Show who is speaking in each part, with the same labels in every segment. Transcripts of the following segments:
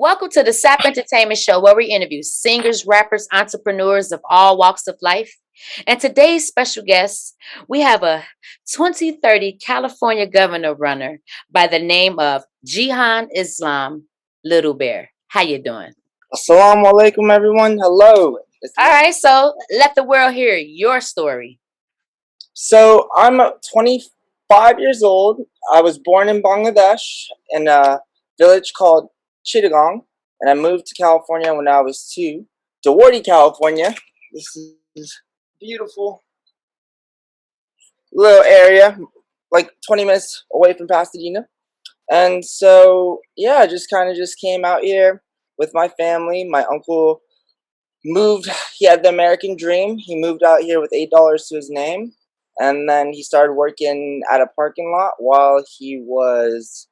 Speaker 1: Welcome to the Sap Entertainment Show, where we interview singers, rappers, entrepreneurs of all walks of life. And today's special guest, we have a 2030 California governor runner by the name of Jihan Islam, Little Bear. How you doing?
Speaker 2: Assalamu alaikum, everyone. Hello.
Speaker 1: All right, so let the world hear your story.
Speaker 2: So I'm 25 years old. I was born in Bangladesh in a village called Chittagong, and I moved to California when I was 2. Dewarty, California. This is beautiful little area, like 20 minutes away from Pasadena. And so, yeah, I just came out here with my family. My uncle moved. He had the American dream. He moved out here with $8 to his name, and then he started working at a parking lot while he was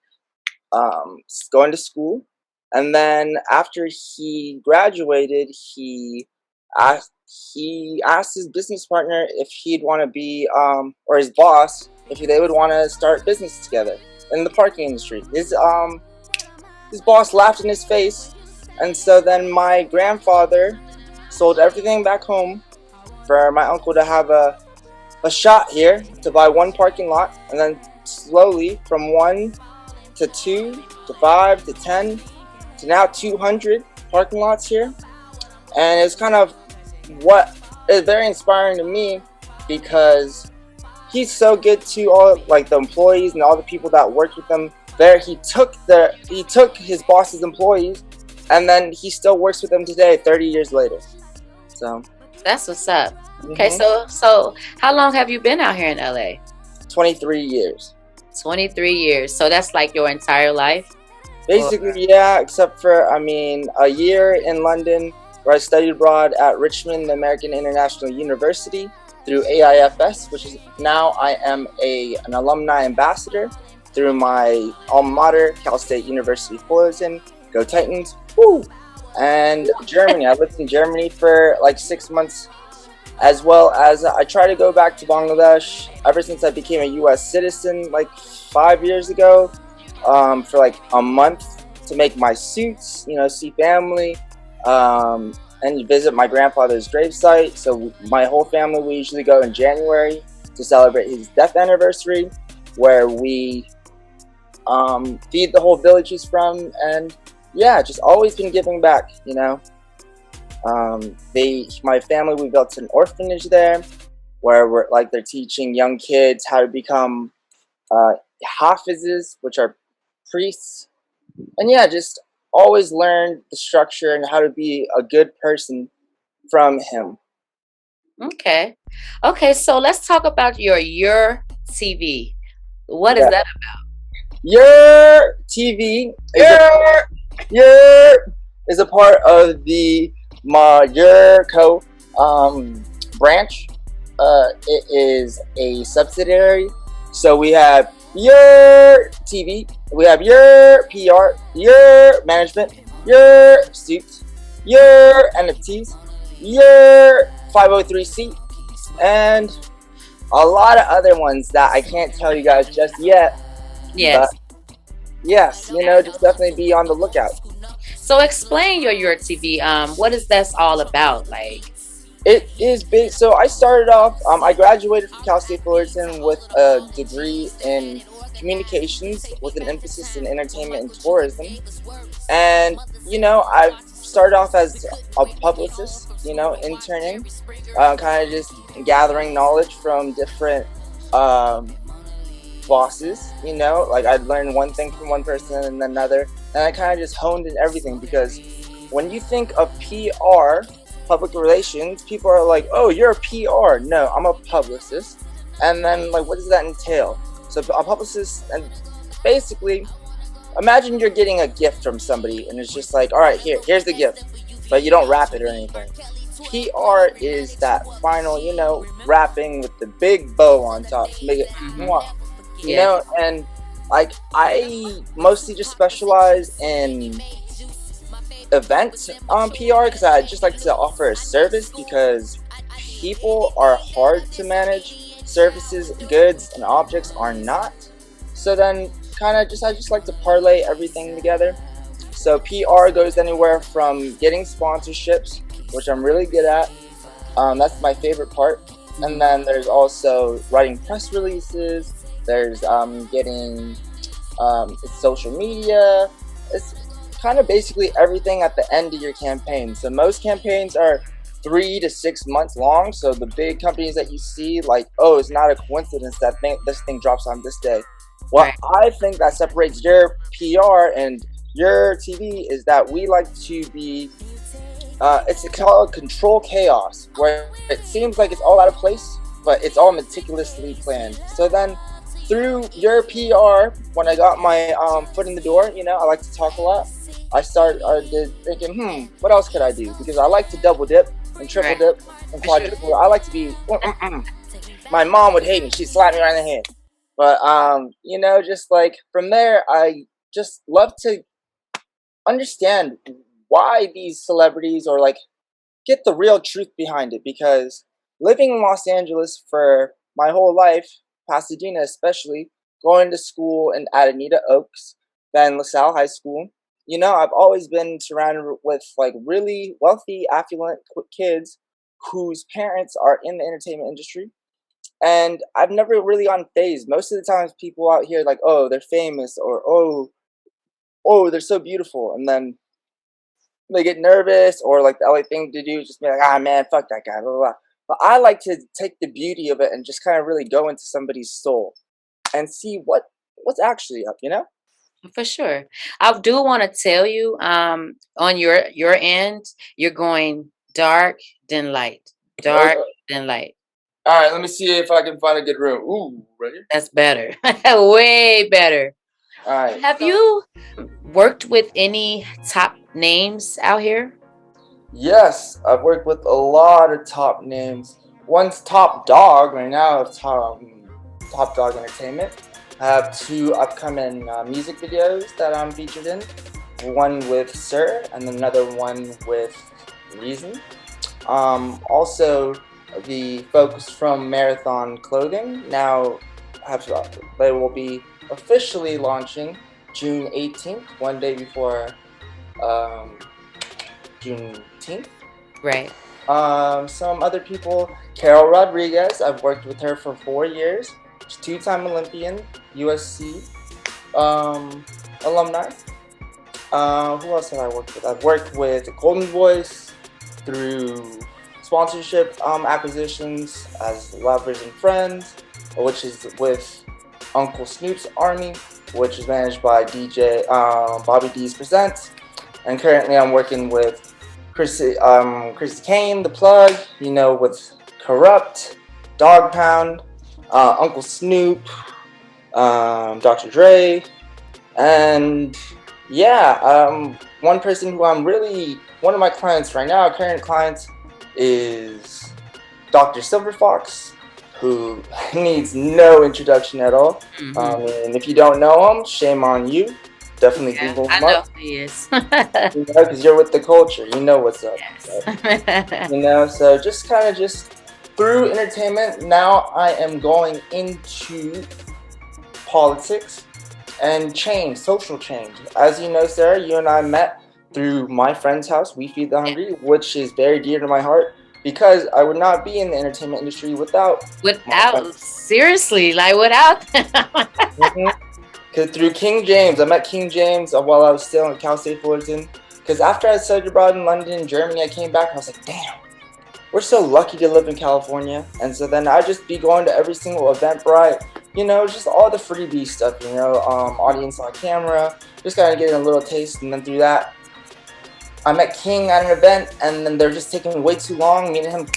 Speaker 2: going to school. And then after he graduated, he asked his business partner if he'd want to be or his boss if they would want to start business together in the parking industry. His boss laughed in his face, and so then my grandfather sold everything back home for my uncle to have a shot here to buy one parking lot, and then slowly from 1 to 2 to 5 to 10 to now 200 parking lots here. And it's kind of what is very inspiring to me, because he's so good to all like the employees and all the people that worked with him there. He took his boss's employees, and then he still works with them today 30 years later. So
Speaker 1: that's what's up. Okay, so how long have you been out here in LA?
Speaker 2: 23 years.
Speaker 1: 23 years. So that's like your entire life?
Speaker 2: Basically, yeah, except for, a year in London where I studied abroad at Richmond American International University through AIFS, which is now I am an alumni ambassador through my alma mater, Cal State University Fullerton. Go Titans. Woo! And Germany. I lived in Germany for like 6 months, as well as I try to go back to Bangladesh ever since I became a U.S. citizen like 5 years ago, for like a month to make my suits, see family, and visit my grandfather's gravesite. So my whole family, we usually go in January to celebrate his death anniversary, where we feed the whole village he's from, and yeah, just always been giving back, my family, we built an orphanage there where they're teaching young kids how to become hafizes, which are priests. And yeah, just always learned the structure and how to be a good person from him.
Speaker 1: Okay, so let's talk about your TV. What is that about?
Speaker 2: Your TV is a part of the Majorco branch. It is a subsidiary. So we have your TV, we have your PR, your management, your suits, your NFTs, your 503c, and a lot of other ones that I can't tell you guys just yet.
Speaker 1: Yes.
Speaker 2: Yes, just definitely be on the lookout.
Speaker 1: So explain your TV. What is that all about? Like,
Speaker 2: it is big. So I started off. I graduated from Cal State Fullerton with a degree in communications with an emphasis in entertainment and tourism. And I've started off as a publicist. Interning, kind of just gathering knowledge from different bosses. Like I'd learn one thing from one person and then another, and I kind of just honed in everything, because when you think of PR, public relations, people are like, oh, you're a PR. No, I'm a publicist. And then like, what does that entail? So a publicist, and basically imagine you're getting a gift from somebody and it's just like, all right, here's the gift, but you don't wrap it or anything. PR is that final, wrapping with the big bow on top to make it and like I mostly just specialize in event PR, because I just like to offer a service, because people are hard to manage. Services, goods, and objects are not. So then I just like to parlay everything together. So PR goes anywhere from getting sponsorships, which I'm really good at. That's my favorite part. And then there's also writing press releases. There's getting it's social media. It's kind of basically everything at the end of your campaign. So most campaigns are 3 to 6 months long. So the big companies that you see, like, oh, it's not a coincidence that this thing drops on this day. What
Speaker 1: Right.
Speaker 2: I think that separates your PR and your TV is that we like to be it's called control chaos, where it seems like it's all out of place, but it's all meticulously planned. So then, through your PR, when I got my foot in the door, I like to talk a lot. I started thinking, what else could I do? Because I like to double dip and triple
Speaker 1: Right.
Speaker 2: dip and
Speaker 1: For sure.
Speaker 2: quadruple. I like to be. My mom would hate me; she'd slap me right in the head. But just like from there, I just love to understand why these celebrities or like get the real truth behind it, because living in Los Angeles for my whole life, Pasadena especially, going to school in at Anita Oaks, then LaSalle High School, I've always been surrounded with like really wealthy, affluent kids whose parents are in the entertainment industry. And I've never really on phased. Most of the times people out here like, oh, they're famous, or oh, they're so beautiful. And then they get nervous, or like the only thing to do is just be like, ah, man, fuck that guy, blah, blah, blah. But I like to take the beauty of it and just kind of really go into somebody's soul and see what's actually up.
Speaker 1: For sure. I do want to tell you, on your end, you're going dark then light,
Speaker 2: All
Speaker 1: dark then light.
Speaker 2: right, let me see if I can find a good room. Ooh, ready?
Speaker 1: That's better. Way better.
Speaker 2: All right.
Speaker 1: Have you worked with any top names out here?
Speaker 2: Yes, I've worked with a lot of top names. One's Top Dog right now, Top Dog Entertainment. I have two upcoming music videos that I'm featured in. One with Sir and another one with Reason. Also, the folks from Marathon Clothing now they will be officially launching June 18th, one day before um, Juneteenth.
Speaker 1: Right.
Speaker 2: Some other people, Carol Rodriguez, I've worked with her for 4 years. She's two-time Olympian, USC alumni. Who else have I worked with? I've worked with Golden Voice through sponsorship acquisitions as Lovers and Friends, which is with Uncle Snoop's Army, which is managed by DJ Bobby D's Presents. And currently I'm working with Chrissy Kane, The Plug, with Corrupt, Dog Pound, Uncle Snoop, Dr. Dre, and one person who one of my clients right now, current clients, is Dr. Silverfox, who needs no introduction at all. And if you don't know him, shame on you. Definitely Google him
Speaker 1: I know
Speaker 2: up.
Speaker 1: who he is.
Speaker 2: Because you're with the culture, you know what's up.
Speaker 1: Yes.
Speaker 2: So just through entertainment, now I am going into politics and social change. As you know, Sarah, you and I met through my friend's house, We Feed the Hungry, which is very dear to my heart, because I would not be in the entertainment industry without
Speaker 1: seriously, like without
Speaker 2: Because through King James, I met King James while I was still in Cal State Fullerton. Because after I studied abroad in London and Germany, I came back and I was like, damn, we're so lucky to live in California. And so then I'd just be going to every single Eventbrite, just all the freebie stuff, audience on camera, just kind of getting a little taste. And then through that, I met King at an event, and then they're just taking way too long. Me and him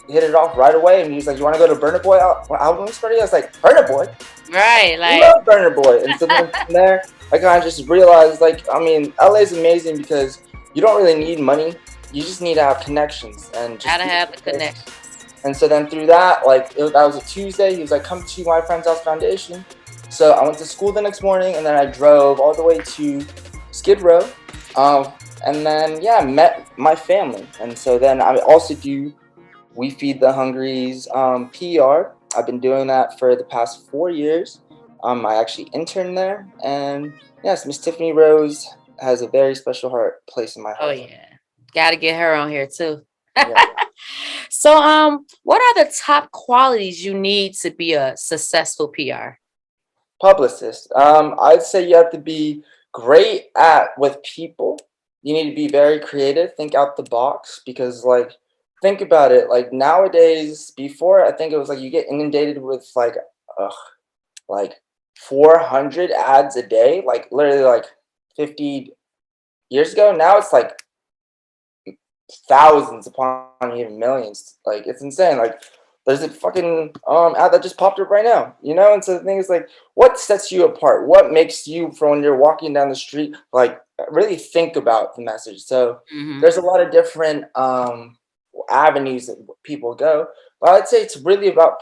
Speaker 2: hit it off right away, and he was like, "You want to go to Burna Boy album party?" I was like, "Burna Boy,
Speaker 1: right?"
Speaker 2: I love Burna Boy. And so then from there, I kind of just realized, LA is amazing because you don't really need money; you just need to have connections and just
Speaker 1: gotta have the connections.
Speaker 2: And so then through that, that was a Tuesday. He was like, "Come to my friend's house foundation." So I went to school the next morning, and then I drove all the way to Skid Row. And then, met my family. And so then I also do We Feed the Hungry's PR. I've been doing that for the past 4 years. I actually interned there. And yes, Miss Tiffany Rose has a very special heart place in my
Speaker 1: Oh
Speaker 2: heart.
Speaker 1: yeah. Gotta get her on here too.
Speaker 2: Yeah.
Speaker 1: So what are the top qualities you need to be a successful PR?
Speaker 2: Publicist. I'd say you have to be great at with people. You need to be very creative, think out the box because like think about it, like nowadays before I think it was like you get inundated with ugh, like 400 ads a day, like literally like 50 years ago. Now it's like thousands upon even millions. Like it's insane. Like there's a fucking ad that just popped up right now, you know? And so the thing is like what sets you apart? What makes you from when you're walking down the street like really think about the message? So
Speaker 1: Hmm.
Speaker 2: there's a lot of different avenues that people go. But I'd say it's really about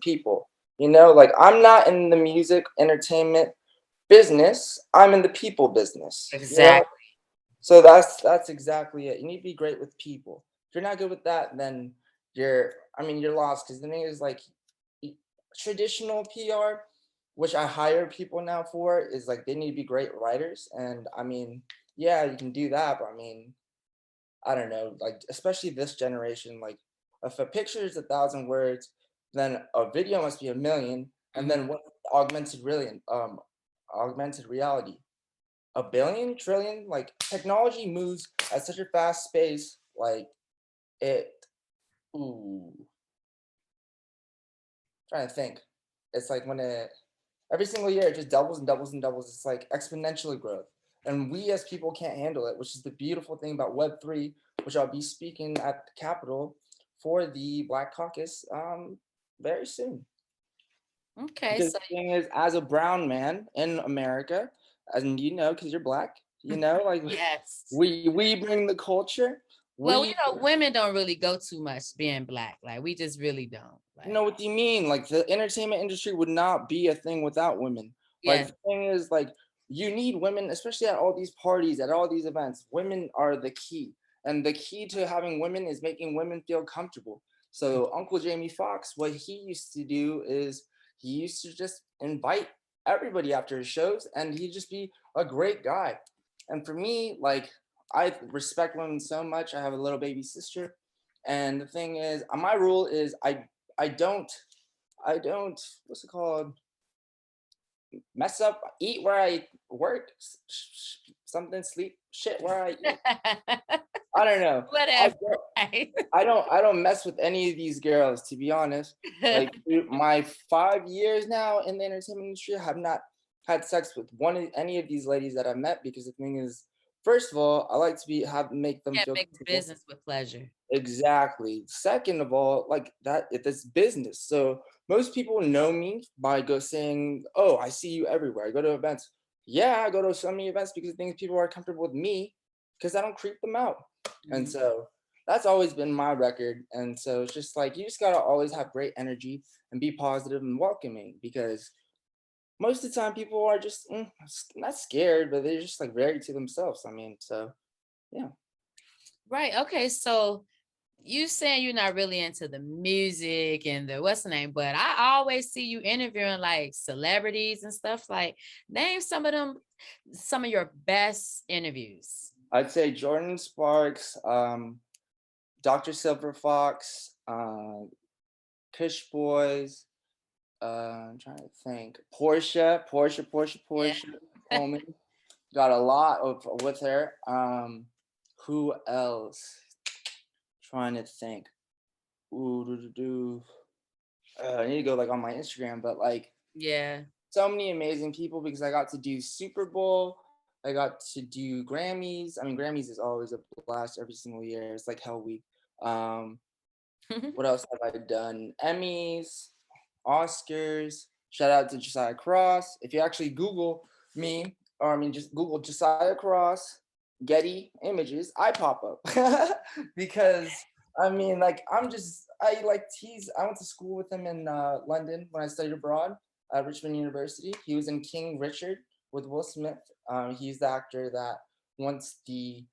Speaker 2: people. You know, like I'm not in the music entertainment business. I'm in the people business. You know,
Speaker 1: Exactly.
Speaker 2: so that's exactly it. You need to be great with people. If you're not good with that, then you're lost. Because the thing is, like, traditional PR, which I hire people now for, is like they need to be great writers. And I mean, yeah, you can do that, but I mean, I don't know, like especially this generation, like if a picture is 1,000 words, then a video must be a million, and
Speaker 1: Mhm.
Speaker 2: then what augmented reality, a billion trillion, like technology moves at such a fast pace, like it ooh trying to think, it's like when it every single year it just doubles and doubles and doubles. It's like exponentially growth, and we as people can't handle it, which is the beautiful thing about Web3, which I'll be speaking at the Capitol for the Black Caucus very soon.
Speaker 1: Okay,
Speaker 2: Because
Speaker 1: so
Speaker 2: the thing is, as a brown man in America, and you know, because you're black, you know, like
Speaker 1: yes.
Speaker 2: we bring the culture.
Speaker 1: Well,
Speaker 2: We
Speaker 1: women don't really go too much being black. Like we just really don't.
Speaker 2: know
Speaker 1: Like
Speaker 2: what do you mean? Like the entertainment industry would not be a thing without women. Like
Speaker 1: yes.
Speaker 2: the thing is, like you need women, especially at all these parties, at all these events. Women are the key, and the key to having women is making women feel comfortable. So Uncle Jamie Foxx, what he used to do is he used to just invite everybody after his shows, and he'd just be a great guy. And for me, like I respect women so much. I have a little baby sister, and the thing is, my rule is I don't I don't what's it called mess up, eat where I work, something, sleep, shit where I eat. I don't know. I
Speaker 1: Whatever.
Speaker 2: don't
Speaker 1: Right?
Speaker 2: I don't mess with any of these girls, to be honest. Like dude, my 5 years now in the entertainment industry, I have not had sex with any of these ladies that I met because the thing is, first of all, I like to be have make them
Speaker 1: Can't
Speaker 2: feel
Speaker 1: mix
Speaker 2: comfortable.
Speaker 1: business with pleasure.
Speaker 2: Exactly. Second of all, like that, it's business. So most people know me by go saying, "Oh, I see you everywhere. I go to events." Yeah, I go to so many events because I think people are comfortable with me because I don't creep them out. And
Speaker 1: Mhm.
Speaker 2: so that's always been my record. And so it's just like you just gotta always have great energy and be positive and welcoming because most of the time people are just not scared, but they're just like very to themselves. I mean, so yeah.
Speaker 1: Right. Okay. So you saying you're not really into the music and the what's the name, but I always see you interviewing like celebrities and stuff. Like, name some of them, some of your best interviews.
Speaker 2: I'd say Jordan Sparks, Dr. Silver Fox, Kush Boys. I'm trying to think.
Speaker 1: Yeah.
Speaker 2: Portia Coleman. Got a lot of with her. Who else? Trying to think. Ooh, I need to go like on my Instagram, but like
Speaker 1: Yeah.
Speaker 2: so many amazing people because I got to do Super Bowl. I got to do Grammys. I mean, Grammys is always a blast every single year. It's like Hell Week. Um, what else have I done? Emmys, Oscars. Shout out to Josiah Cross. If you actually Google me, or I mean, just Google Josiah Cross, Getty Images, I pop up because I mean, like I like tease. I went to school with him in London when I studied abroad at Richmond University. He was in King Richard with Will Smith. He's the actor that once the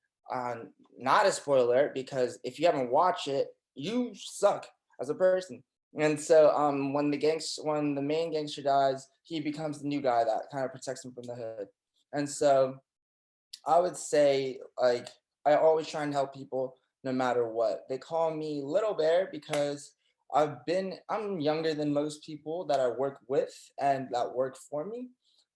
Speaker 2: not a spoiler because if you haven't watched it, you suck as a person. And so when the main gangster dies, he becomes the new guy that kind of protects him from the hood. And so I would say like I always try and help people no matter what. They call me Little Bear because I'm younger than most people that I work with and that work for me.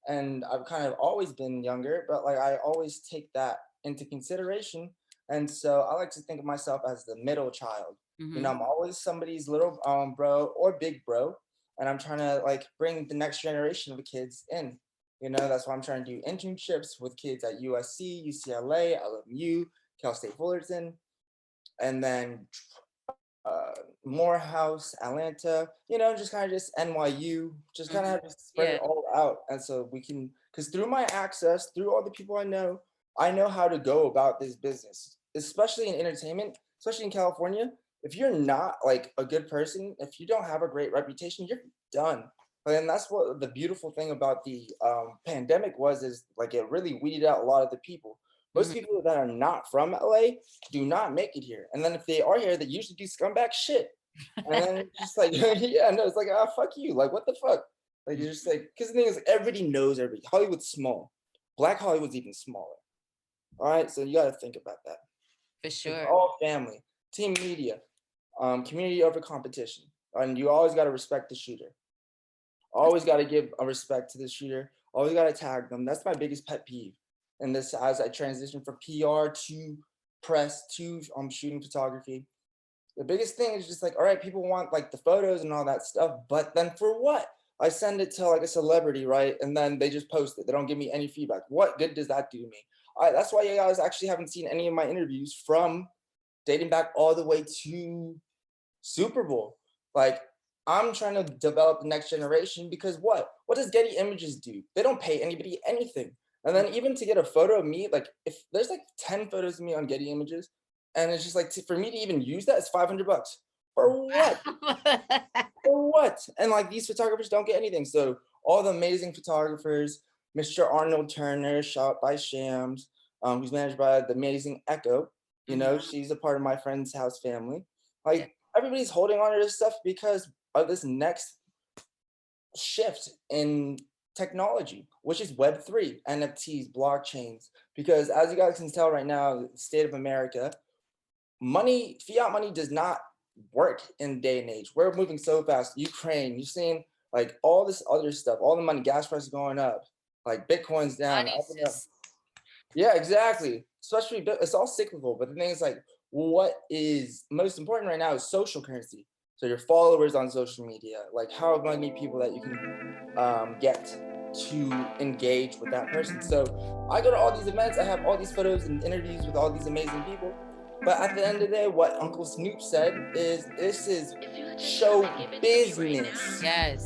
Speaker 2: And I've kind of always been younger, but like I always take that into consideration. And so I like to think of myself as the middle child. You know,
Speaker 1: Hmm.
Speaker 2: I'm always somebody's little bro or big bro, and I'm trying to like bring the next generation of kids in. You know, that's why I'm trying to do internships with kids at USC, UCLA, LMU, Cal State Fullerton, and then uh, Morehouse, Atlanta, you know, just kind of just NYU, just kind of
Speaker 1: Hmm.
Speaker 2: have to spread it
Speaker 1: Yeah.
Speaker 2: all out. And so we can, because through my access, through all the people I know how to go about this business, especially in entertainment, especially in California. If you're not like a good person, if you don't have a great reputation, you're done. And that's what the beautiful thing about the pandemic was, is like it really weeded out a lot of the people. Most
Speaker 1: Hmm.
Speaker 2: people that are not from LA do not make it here. And then if they are here, they usually do scumbag shit. And then it's just like, yeah, no, it's like, ah, fuck you. Like, what the fuck? Like, you're just like, because the thing is, everybody knows everybody. Hollywood's small. Black Hollywood's even smaller. All right. So you got to think about that.
Speaker 1: For
Speaker 2: It's
Speaker 1: sure.
Speaker 2: all family, team media, community over competition. And you always got to respect the shooter.
Speaker 1: That's
Speaker 2: Always got to give a respect to the shooter. Always got to tag them. That's my biggest pet peeve. And this, as I transition from PR to press to shooting photography, the biggest thing is just like, all right, people want like the photos and all that stuff, but then for what? I send it to like a celebrity, right? And then they just post it. They don't give me any feedback. What good does that do to me? That's why you guys actually haven't seen any of my interviews from dating back all the way to Super Bowl. Like, I'm trying to develop the next generation because what? What does Getty Images do? They don't pay anybody anything. And then even to get a photo of me, like if there's like 10 photos of me on Getty Images, and it's just like for me to even use that, it's $500. For what? For what? And like these photographers don't get anything. So all the amazing photographers, Mr. Arnold Turner, shot by Shams, who's managed by the amazing Echo. You
Speaker 1: Hmm.
Speaker 2: know, she's a part of my friend's house family.
Speaker 1: Yeah.
Speaker 2: Like everybody's holding on to this stuff because of this next shift in technology, which is Web3, NFTs, blockchains. Because as you guys can tell right now, the state of America, money, fiat money does not work in day and age. We're moving so fast. Ukraine, you're seeing like all this other stuff, all the money, gas prices going up, like Bitcoin's down, up
Speaker 1: Money's
Speaker 2: and up.
Speaker 1: just
Speaker 2: Yeah, exactly. Especially, it's all cyclical. But the thing is, like, what is most important right now is social currency. So your followers on social media, like how many people that you can get to engage with that person. So I go to all these events. I have all these photos and interviews with all these amazing people. But at the end of the day, what Uncle Snoop said is, this is show business,
Speaker 1: yes.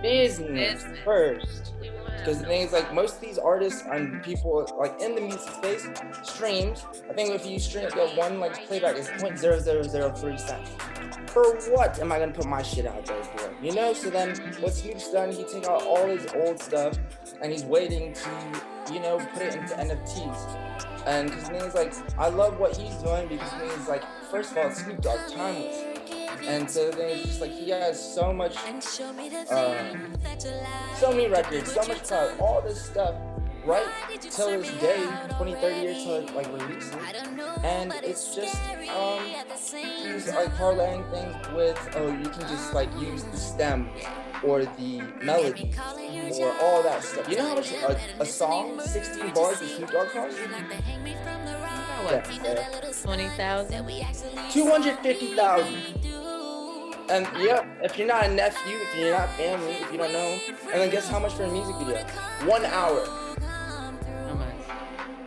Speaker 2: business
Speaker 1: Business.
Speaker 2: first. Because the thing is, like, most of these artists and people like in the music space, streams, I think if you stream get one like playback is 0.0003 cents. For what am I gonna put my shit out there for? You know? So then what Snoop's done, he take out all his old stuff and he's waiting to, you know, put it into NFTs. And because the thing is, like, I love what he's doing because the thing is, like, first of all, Snoop Dogg timeless. And so the thing is just like he has so much so many records, so much clout, all this stuff, right till this day, 20, 30 years till it like releases. And it's just he's like parlaying things with, oh, you can just like use the stem or the melody or all that stuff. You know how much a song, 16 bars with Snoop Dogg costs?
Speaker 1: What? 20,000.
Speaker 2: 250,000. And yeah, if you're not a nephew, if you're not family, if you don't know, and then guess how much for a music video? 1 hour,
Speaker 1: How much?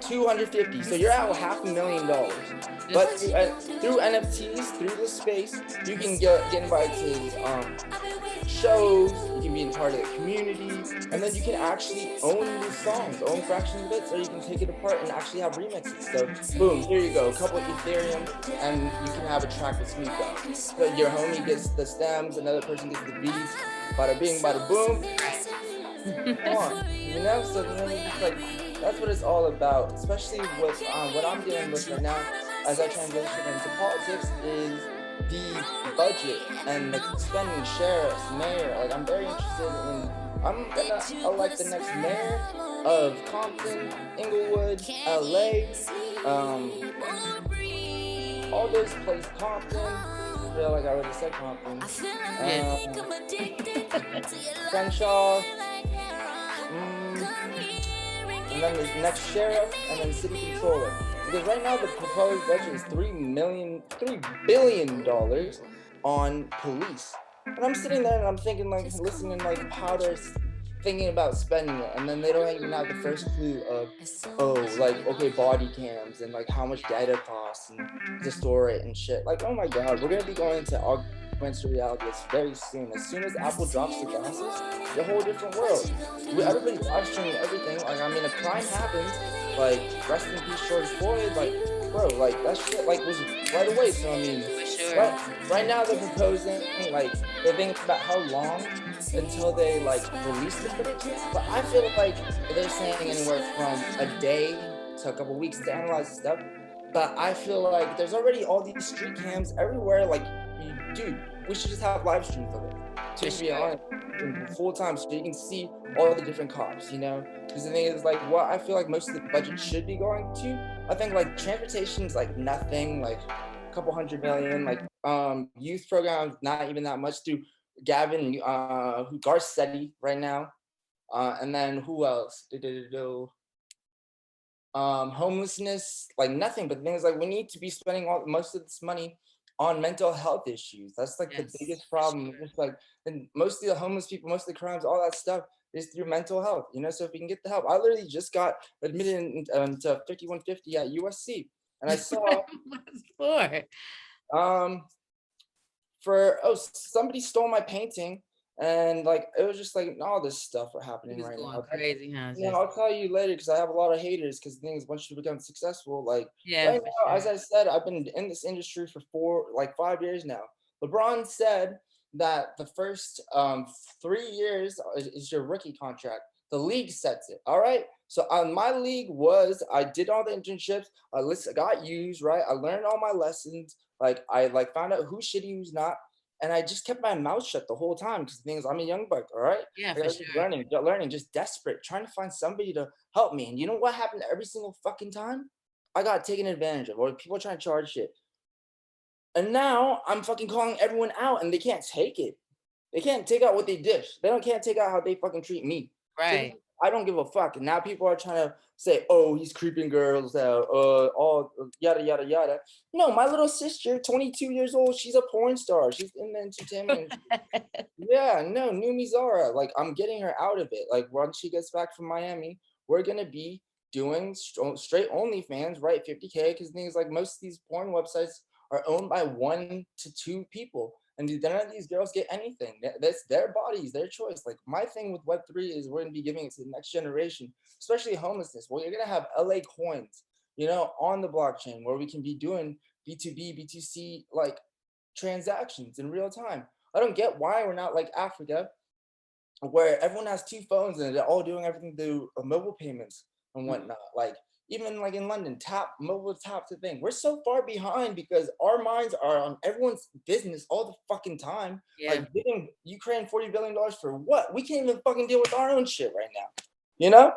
Speaker 2: 250. So you're at $500,000. But through NFTs, through this space, you can get invited to shows. You can be in part of the community, and then you can actually own these songs, own fractions of it, so you can take it apart and actually have remixes. So boom, here you go, a couple of Ethereum, and you can have a track with Snoop Dogg. So your homie gets the stems, another person gets the beats, bada bing, bada boom. Come on, you know. So then it's just like that's what it's all about, especially with what I'm dealing with right now as I transition into politics is the budget and the spending, sheriffs, mayor. Like I'm very interested in I'm gonna elect the next mayor of Compton, Inglewood, LA, um, all those places, Compton. I feel like I already said Compton.
Speaker 1: Yeah.
Speaker 2: Crenshaw, mm, and then the next sheriff, and then city controller. Because right now the proposed budget is $3 billion on police, and I'm sitting there and I'm thinking, like, listening, like, how they're thinking about spending it, and then they don't even have the first clue of, oh, like, okay, body cams and like how much data costs and to store it and shit. Like, oh my god, we're gonna be going into augmented reality very soon. As soon as Apple drops the glasses, it's a whole different world. Everybody's live streaming everything. Like, I mean, if crime happens, like, rest in peace George Floyd, like, bro, like, that shit, like, was right away. So I mean,
Speaker 1: For sure.
Speaker 2: right now they're proposing, like, they're thinking about how long until they, like, release the footage. But I feel like they're saying anywhere from a day to a couple weeks to analyze the stuff. But I feel like there's already all these street cams everywhere. Like, dude, we should just have live streams of it, to be honest, in full time, so you can see all the different cops, you know? Because the thing is, like, what I feel like most of the budget should be going to, I think, like, transportation's like nothing, like a couple hundred million, like, youth programs, not even that much, through Gavin, who Garcetti right now, and then who else? Homelessness, like nothing. But the thing is, like, we need to be spending most of this money on mental health issues. That's like the
Speaker 1: Yes,
Speaker 2: biggest
Speaker 1: for
Speaker 2: problem.
Speaker 1: sure.
Speaker 2: Just like, and most of the homeless people, most of the crimes, all that stuff is through mental health. You know, so if we can get the help, I literally just got admitted to 5150 at USC, and I saw
Speaker 1: What's for?
Speaker 2: um for, oh, somebody stole my painting, and like it was just like all this stuff are
Speaker 1: He
Speaker 2: happening
Speaker 1: was
Speaker 2: right
Speaker 1: going
Speaker 2: now.
Speaker 1: crazy, huh?
Speaker 2: You know,
Speaker 1: Just
Speaker 2: I'll tell you later because I have a lot of haters. Because the thing is, once you become successful, like
Speaker 1: yeah,
Speaker 2: right
Speaker 1: for
Speaker 2: now, as
Speaker 1: sure.
Speaker 2: I said, I've been in this industry for 5 years now. LeBron said that the first 3 years is your rookie contract. The league sets it. All right. So my league I did all the internships. I got used, right. I learned all my lessons. Like, I like found out who's shitty, who's not, and I just kept my mouth shut the whole time because the thing is, I'm a young buck. All right.
Speaker 1: Yeah,
Speaker 2: I
Speaker 1: for
Speaker 2: gotta keep
Speaker 1: sure.
Speaker 2: learning, just desperate, trying to find somebody to help me. And you know what happened every single fucking time? I got taken advantage of, or people trying to charge shit. And now I'm fucking calling everyone out, and they can't take it. They can't take out what they dish. They can't take out how they fucking treat me. So
Speaker 1: Right.
Speaker 2: I don't give a fuck. And now people are trying to say, "Oh, he's creeping girls out," all yada yada yada. No, my little sister, 22 years old, she's a porn star. She's in the entertainment industry. Yeah, no, Numi Zara. Like, I'm getting her out of it. Like, once she gets back from Miami, we're gonna be doing straight OnlyFans, right? 50K. Because things like most of these porn websites are owned by 1 to 2 people, and none of these girls get anything. That's their bodies, their choice. Like, my thing with Web3 is we're gonna be giving it to the next generation, especially homelessness. Well, you're gonna have LA coins, you know, on the blockchain where we can be doing B2B, B2C, like, transactions in real time. I don't get why we're not like Africa, where everyone has 2 phones and they're all doing everything through mobile payments and whatnot. Like, even like in London, mobile tap to thing. We're so far behind because our minds are on everyone's business all the fucking time.
Speaker 1: Yeah,
Speaker 2: Like, giving Ukraine $40 billion for what? We can't even fucking deal with our own shit right now. You know?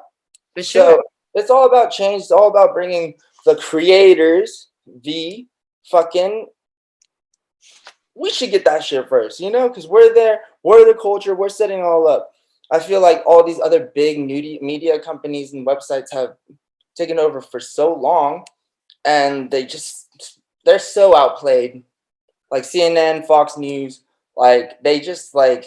Speaker 1: for sure.
Speaker 2: So it's all about change. It's all about bringing the creators, the fucking, we should get that shit first, you know, because we're there, we're the culture, we're setting it all up. I feel like all these other big media companies and websites have taken over for so long, and they're so outplayed. Like CNN, Fox News, like they just want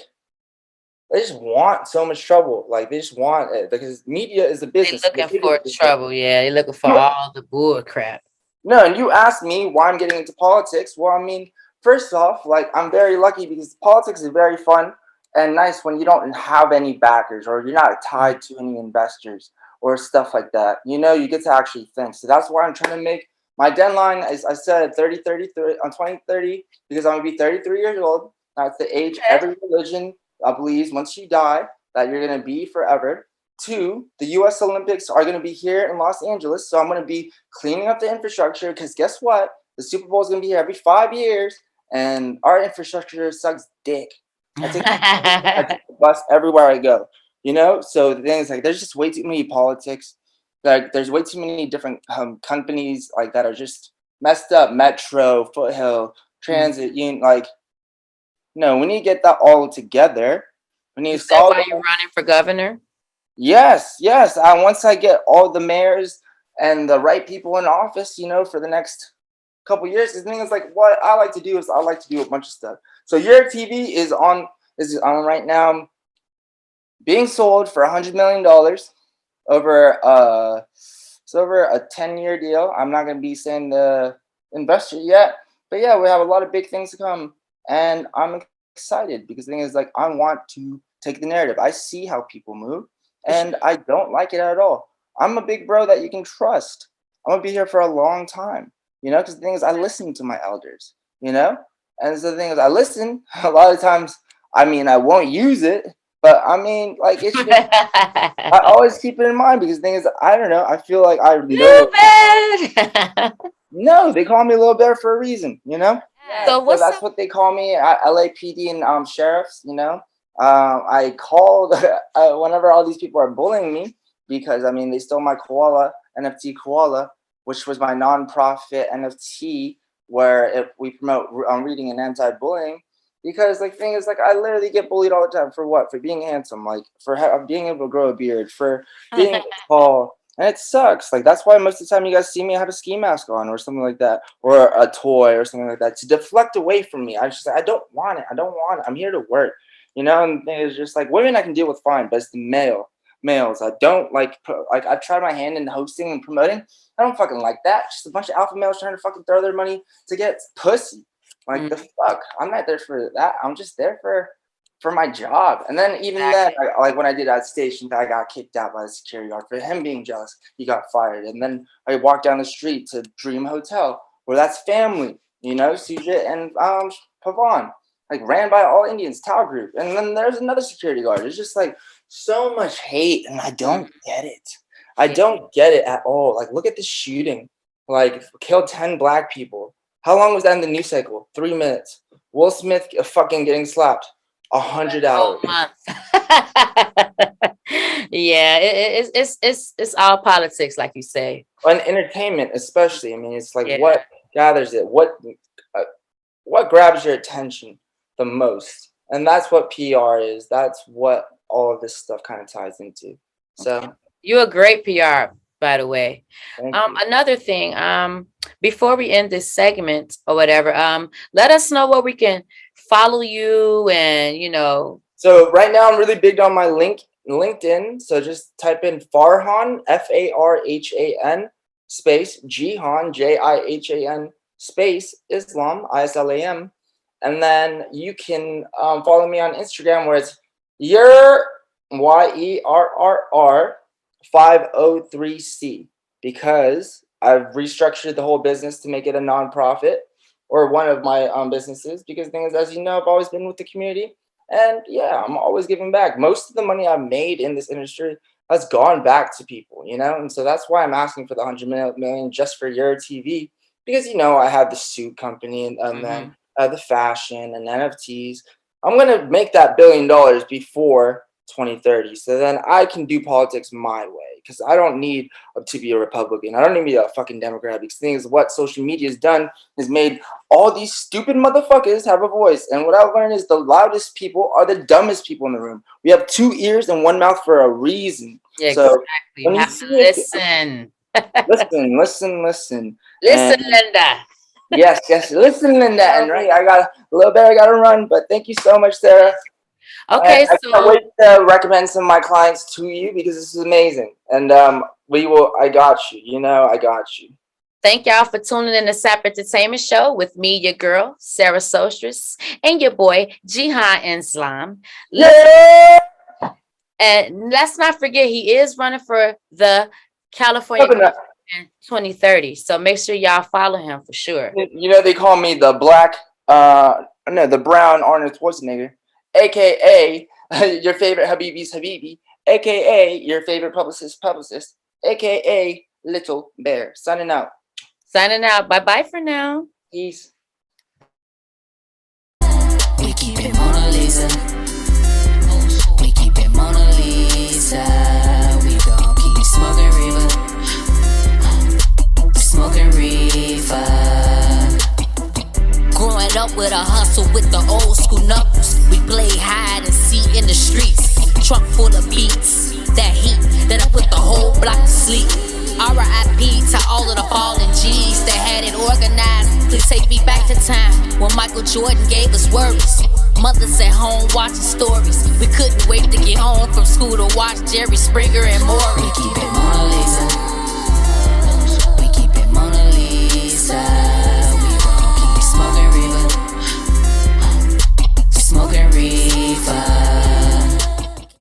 Speaker 2: so much trouble. Like, they just want it because media is a
Speaker 1: They
Speaker 2: business, the
Speaker 1: looking for
Speaker 2: biggest business.
Speaker 1: trouble. Yeah, they looking for
Speaker 2: You,
Speaker 1: all the bull crap.
Speaker 2: No, and you asked me why I'm getting into politics. Well, I mean, first off, like, I'm very lucky because politics is very fun and nice when you don't have any backers or you're not tied to any investors or stuff like that. You know, you get to actually think. So that's why I'm trying to make my deadline, as I said, 30 on 2030, because I'm gonna be 33 years old. That's the age
Speaker 1: Okay.
Speaker 2: every religion believes once you die that you're gonna be forever. Two, the U.S. Olympics are going to be here in Los Angeles, so I'm going to be cleaning up the infrastructure because guess what? The Super Bowl is going to be here every 5 years, and our infrastructure sucks dick. I take the bus everywhere I go. you know. So the thing is, like, there's just way too many politics. Like, there's way too many different companies like that are just messed up. Metro, Foothill,
Speaker 1: Mhm.
Speaker 2: Transit, like, no, we need to get that all together. We need to
Speaker 1: Is that
Speaker 2: solve
Speaker 1: why you're
Speaker 2: it.
Speaker 1: running for governor?
Speaker 2: Yes, yes. Once I get all the mayors and the right people in office, for the next couple years, the thing is, like, what I like to do is I like to do a bunch of stuff. So your TV is on right now, being sold for $100 million over it's over a 10-year deal. I'm not gonna be saying the investor yet, but yeah, we have a lot of big things to come, and I'm excited because the thing is, like, I want to take the narrative. I see how people move, and I don't like it at all. I'm a big bro that you can trust. I'm gonna be here for a long time, because the thing is, I listen to my elders, and so the thing is, I listen a lot of times. I mean, I won't use it, but I mean, like, it's just I always keep it in mind because the thing is, I don't know. I feel like I
Speaker 1: Little
Speaker 2: know.
Speaker 1: bad.
Speaker 2: No, they call me a little bear for a reason. Yeah,
Speaker 1: So
Speaker 2: so
Speaker 1: what's
Speaker 2: that's
Speaker 1: up?
Speaker 2: what they call me at LAPD and sheriffs. I called whenever all these people are bullying me because, I mean, they stole my koala, NFT koala, which was my nonprofit NFT where we promote reading and anti-bullying. Because, like, thing is, like, I literally get bullied all the time for what? For being handsome, like, for being able to grow a beard, for being tall, and it sucks. Like, that's why most of the time you guys see me, I have a ski mask on or something like that, or a toy or something like that to deflect away from me. I don't want it. I don't want it. I'm here to work. And the thing is, just like, women I can deal with fine, but it's the males. I don't like I've tried my hand in hosting and promoting. I don't fucking like that. Just a bunch of alpha males trying to fucking throw their money to get pussy. Like, the
Speaker 1: Mm,
Speaker 2: fuck? I'm not there for that. I'm just there for my job. And then even then,
Speaker 1: exactly.
Speaker 2: like when I did that station, I got kicked out by the security guard for him being jealous. He got fired. And then I walked down the street to Dream Hotel, where that's family, Sujit and Pavan, like, ran by all Indians, Tao group. And then there's another security guard. It's just like so much hate, and I
Speaker 1: Mm,
Speaker 2: don't get it. I
Speaker 1: yeah.
Speaker 2: don't get it at all. Like, look at the shooting. Like, killed 10 black people. How long was that in the news cycle? 3 minutes. Will Smith fucking getting slapped.
Speaker 1: The
Speaker 2: 100 hours.
Speaker 1: whole month. Yeah, it's all politics, like you say.
Speaker 2: On entertainment, especially. I mean, it's like,
Speaker 1: Yeah.
Speaker 2: what gathers it? Uh, what grabs your attention the most? And that's what PR is. That's what all of this stuff kind of ties into.
Speaker 1: Okay.
Speaker 2: So,
Speaker 1: You're a great PR, by the way.
Speaker 2: thank you.
Speaker 1: Another thing, before we end this segment or whatever, let us know where we can follow you and
Speaker 2: So right now I'm really big on my LinkedIn. So just type in Farhan, Farhan, space Jihan, Jihan, space Islam, Islam. And then you can follow me on Instagram, where it's your YERR 503C, because I've restructured the whole business to make it a nonprofit, or one of my businesses, because the thing is, as you know, I've always been with the community. And yeah, I'm always giving back. Most of the money I've made in this industry has gone back to people. And so that's why I'm asking for the 100 million just for your TV, because I have the suit company, and then
Speaker 1: Mhm.
Speaker 2: the fashion and NFTs. I'm gonna make that $1 billion before 2030, so then I can do politics my way. Because I don't need to be a Republican. I don't need to be a fucking Democrat. Because the thing is, what social media has done is made all these stupid motherfuckers have a voice. And what I've learned is the loudest people are the dumbest people in the room. We have two ears and one mouth for a reason.
Speaker 1: Exactly.
Speaker 2: So
Speaker 1: You
Speaker 2: when you
Speaker 1: have to
Speaker 2: see it,
Speaker 1: listen.
Speaker 2: listen.
Speaker 1: Listen,
Speaker 2: And
Speaker 1: Linda.
Speaker 2: yes, listen, Linda. And right, I got a little bit I got to run, but thank you so much, Sarah. And
Speaker 1: Okay,
Speaker 2: I can't
Speaker 1: so
Speaker 2: wait to recommend some of my clients to you because this is amazing. And we will. I got you. I got you.
Speaker 1: thank y'all for tuning in to Sap Entertainment Show with me, your girl, Sarah Soulstress, and your boy, Jihan Islam.
Speaker 2: Yeah.
Speaker 1: And let's not forget, he is running for the California
Speaker 2: Coconut.
Speaker 1: in 2030. So make sure y'all follow him for sure.
Speaker 2: They call me the black, no, the brown Arnold Schwarzenegger, aka your favorite Habibi's Habibi, aka your favorite publicist, aka Little Bear. Signing out.
Speaker 1: Signing out. Bye bye for now.
Speaker 2: Peace.
Speaker 3: We keep it Mona Lisa. We keep it Mona Lisa. Michael Jordan gave us worries. Mothers at home watching stories. We couldn't wait to get home from school to watch Jerry Springer and Maury. We keep it Mona Lisa.